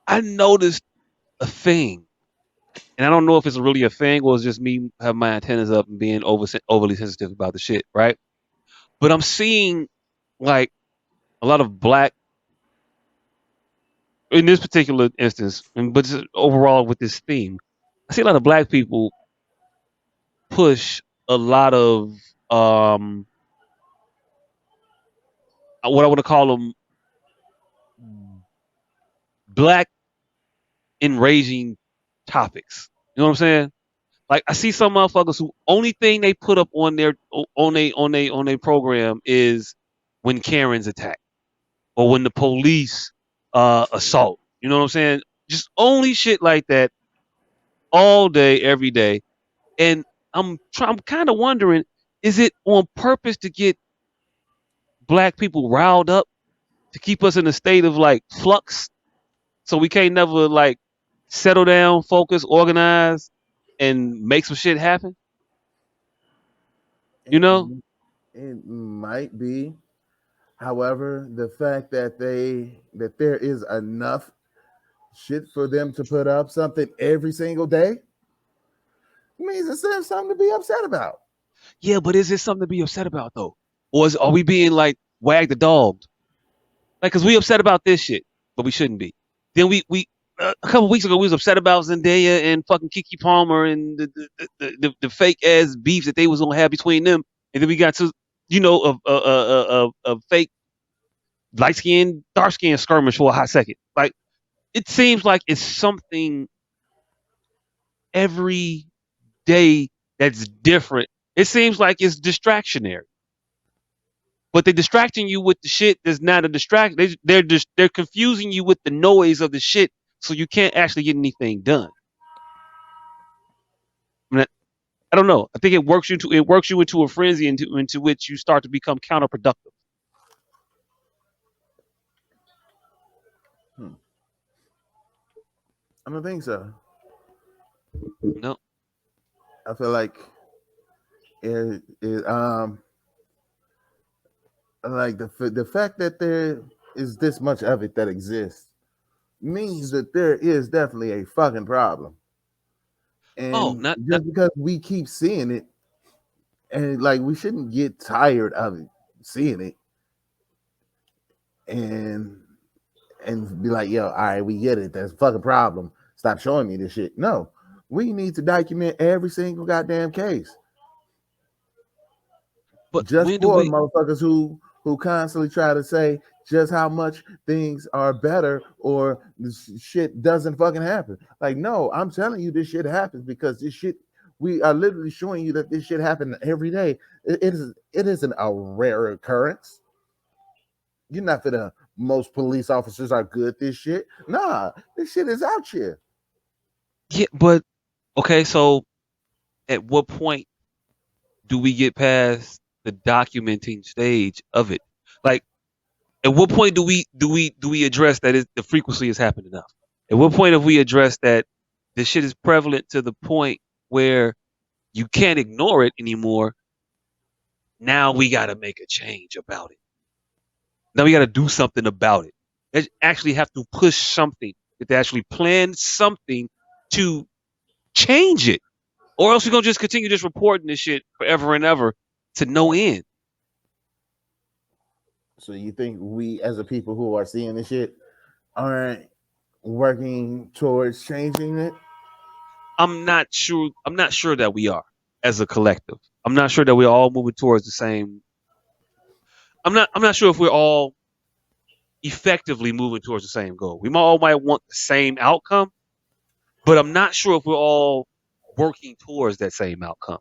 I noticed a thing, and I don't know if it's really a thing or it's just me having my antennas up and being overly sensitive about the shit, right? But I'm seeing like a lot of black in this particular instance, but just overall with this theme, I see a lot of black people push a lot of um what I want to call them black enraging topics. You know what I'm saying? Like I see some motherfuckers who only thing they put up on their on their program is when Karens attack or when the police assault. You know what I'm saying? Just only shit like that all day, every day. And I'm kind of wondering, is it on purpose to get black people riled up to keep us in a state of like flux so we can't never like settle down, focus, organize, and make some shit happen? You It, know? it might be. However, the fact that there is enough shit for them to put up something every single day means it's there's something to be upset about. Yeah, but is this something to be upset about though? Or are we being like wag the dog? Like, cause we upset about this shit, but we shouldn't be. Then we a couple weeks ago we was upset about Zendaya and fucking Kiki Palmer and the fake ass beef that they was gonna have between them, and then we got to a fake light skin dark skin skirmish for a hot second. Like it seems like it's something every day that's different. It seems like it's distractionary. But they're distracting you with the shit that's not a distraction. They're confusing you with the noise of the shit, so you can't actually get anything done. I, mean, I don't know. I think it works you into a frenzy into which you start to become counterproductive. Hmm. I don't think so. No. I feel like like the fact that there is this much of it that exists means that there is definitely a fucking problem. Oh, And not just because we keep seeing it, and like we shouldn't get tired of it, seeing it, and be like, yo, all right, we get it. That's a fucking problem. Stop showing me this shit. No, we need to document every single goddamn case. but Just when do for we motherfuckers who constantly try to say just how much things are better or this shit doesn't fucking happen. Like, no, I'm telling you this shit happens because this shit we are literally showing you that this shit happens every day. It isn't a rare occurrence. You're not gonna most police officers are good at this shit. Nah, this shit is out here. yeah, but okay, so at what point do we get past the documenting stage of it? Like at what point do we address that the frequency has happened enough? At what point have we addressed that this shit is prevalent to the point where you can't ignore it anymore? Now we got to make a change about it. Now we got to do something about it. They actually have to push something. They actually plan something to change it, or else we're gonna just continue just reporting this shit forever and ever to no end. So you think we as a people who are seeing this shit aren't working towards changing it? I'm not sure. I'm not sure that we are as a collective. I'm not sure that we're all moving towards the same. I'm not sure if we're all effectively moving towards the same goal. We all might want the same outcome, but I'm not sure if we're all working towards that same outcome.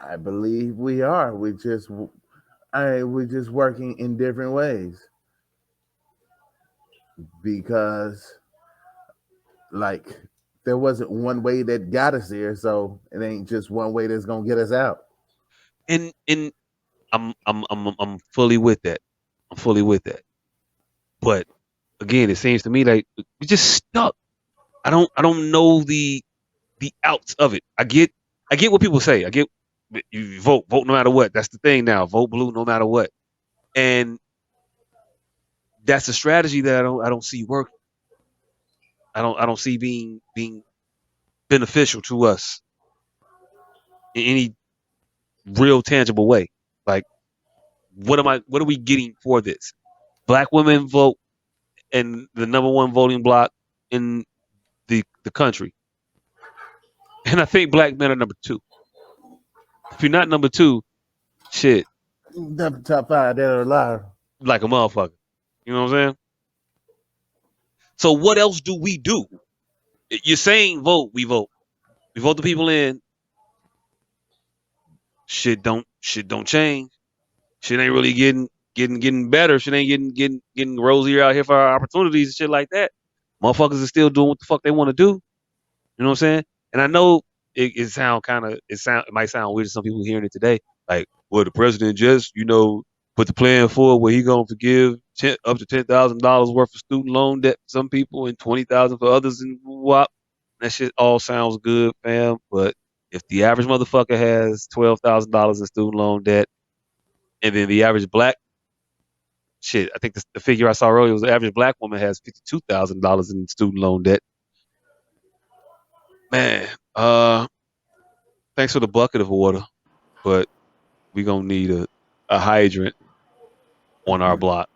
I believe we are. We're just working in different ways because like there wasn't one way that got us there, so it ain't just one way that's gonna get us out. And I'm fully with that. I'm fully with that. But again, it seems to me like we just stuck. I don't know the outs of it. I get what people say. I get you vote no matter what. That's the thing now. Vote blue no matter what. And that's a strategy that I don't see working. I don't see being beneficial to us in any real tangible way. Like, what are we getting for this? Black women vote in the number one voting block in the country. And I think black men are number two. If you're not number two, shit, The top five that are alive. like a motherfucker. You know what I'm saying? So what else do we do? You're saying vote, we vote. We vote the people in. Shit don't change. Shit ain't really getting better. Shit ain't getting rosier out here for our opportunities and shit like that. Motherfuckers are still doing what the fuck they want to do. You know what I'm saying? And I know it might sound weird to some people hearing it today. Like, well, the president just put the plan forward where he gonna forgive up to $10,000 worth of student loan debt for some people and 20,000 for others, and whop. That shit all sounds good, fam. But if the average motherfucker has $12,000 in student loan debt, and then the average black shit, I think the figure I saw earlier was the average black woman has $52,000 in student loan debt. Man, thanks for the bucket of water, but we gonna need a hydrant on our block.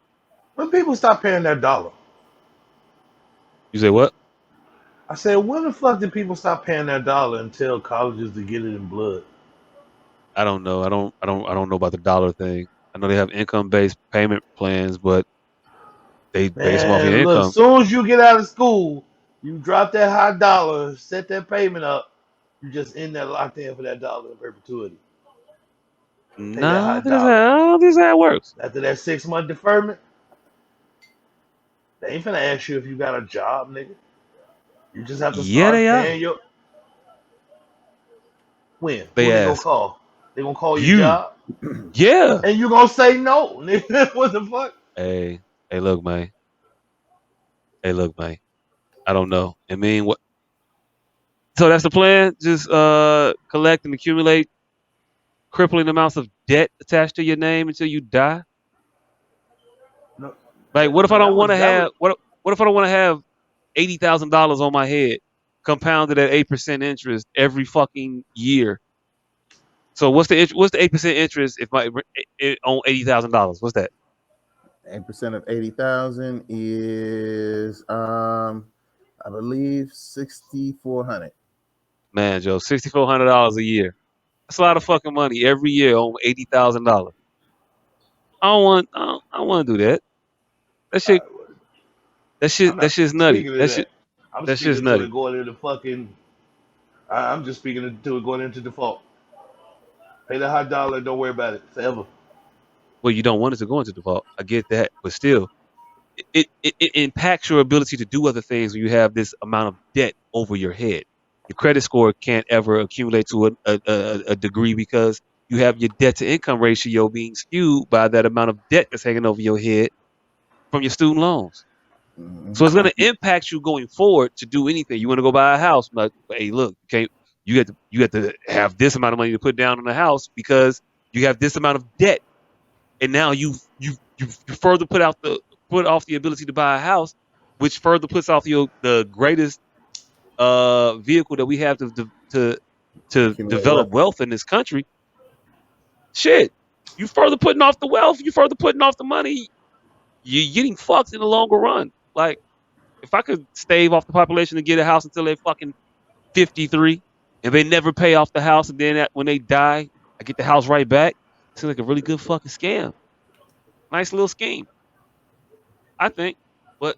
When people stop paying that dollar, You say what? I said, when the fuck did people stop paying that dollar and tell colleges to get it in blood? I don't know. I don't know about the dollar thing. I know they have income based payment plans, but they base them off your Man, look, income. soon as you get out of school, you drop that high dollar, set that payment up, you just in there locked in for that dollar in perpetuity. Pay that Nah, high dollar. I don't think that's how it works. After that 6 month deferment, they ain't finna ask you if you got a job, nigga. You just have to Yeah, start they are. paying your when? They Who they gonna ask call? They gonna call your you. job? Yeah. And you gonna say no, nigga. What the fuck? Hey, hey, look, man. Hey, look, man. I don't know. I mean, what? So that's the plan. Just collect and accumulate crippling amounts of debt attached to your name until you die. No, Like, what if I no, don't that want was to that was have what if I don't want to have $80,000 on my head, compounded at 8% interest every fucking year? So what's the 8% interest if on $80,000? What's that? 8% of 80,000 is I believe 6,400. Man, Joe, $6,400 a year. That's a lot of fucking money every year on $80,000. I don't want to do that. That uh, shit. That I'm shit. That not shit's nutty. speaking of That shit. that. I'm That shit's speaking to nutty. it going into fucking. I'm just speaking to it going into default. Pay the high dollar. Don't worry about it forever. Well, you don't want it to go into default. I get that, but still, it impacts your ability to do other things when you have this amount of debt over your head. Your credit score can't ever accumulate to a degree because you have your debt to income ratio being skewed by that amount of debt that's hanging over your head from your student loans. So it's going to impact you going forward to do anything. You want to go buy a house, like, hey, look, you have to have this amount of money to put down on the house because you have this amount of debt, and now you further put off the ability to buy a house, which further puts off the greatest vehicle that we have to Accumulate develop wealth. wealth in this country. Shit, you further putting off the wealth, you further putting off the money. You're getting fucked in the longer run. Like, if I could stave off the population to get a house until they're fucking 53, and they never pay off the house, and then when they die, I get the house right back. Seems like a really good fucking scam. Nice little scheme, I think. But